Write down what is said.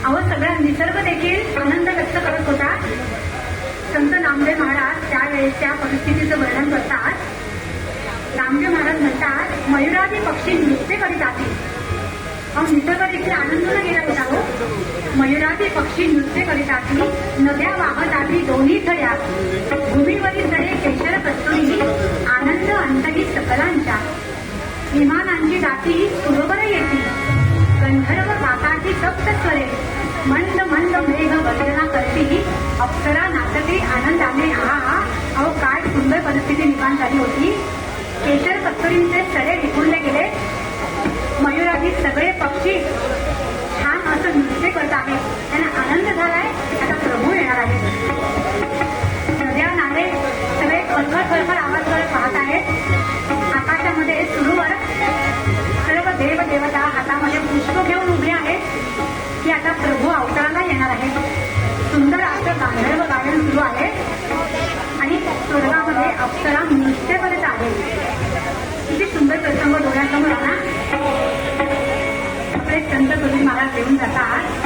अहो सगळा निसर्ग देखील आनंद व्यक्त करत होता. संत नामदेव महाराज त्यावेळेच्या परिस्थितीचं वर्णन करतात. नामदेव महाराज म्हणतात, मयुरादी पक्षी नृत्य करीत आहेत. अहो निसर्ग देखील आनंदाने गेला होता. हो मयुरादी पक्षी नृत्य करीत आहेत. नद्या वाहत आधी दोन्ही थड्या, भूमीवरील तळे केशर कस्तुरी, आनंद अंतरी सकलांच्या. विमानांची दाती सुरोवर येती, गंधर्व गाताची सप्त स्वरे, मंद मंद मेघ गर्जना करती, अप्सरा नाचती आनंदाने. अहो काय सुंदर परिस्थिती निर्माण झाली होती. केशर कस्तुरींचे सडे विखुरले गेले. मयुरादी सगळे पक्षी छान असं नृत्य करत आहेत. त्यांना आनंद झालाय. आता प्रभू येणार आहे. नद्या नाले सगळे खळखळ खळखळ आवाज करत पाहत आहेत. आकाशामध्ये सुरूवर सर्व देव देवता हातामध्ये पुष्प घेऊन उभे आहेत की आता प्रभू अवताराला येणार आहे. सुंदर असं गांधर्व गायन सुरू आहे आणि स्वर्गामध्ये अप्सरा नृत्य करत आहे. किती सुंदर प्रसंग डोळ्यासमोर आला. आपले संत तुळशी महाराज घेऊन जातात.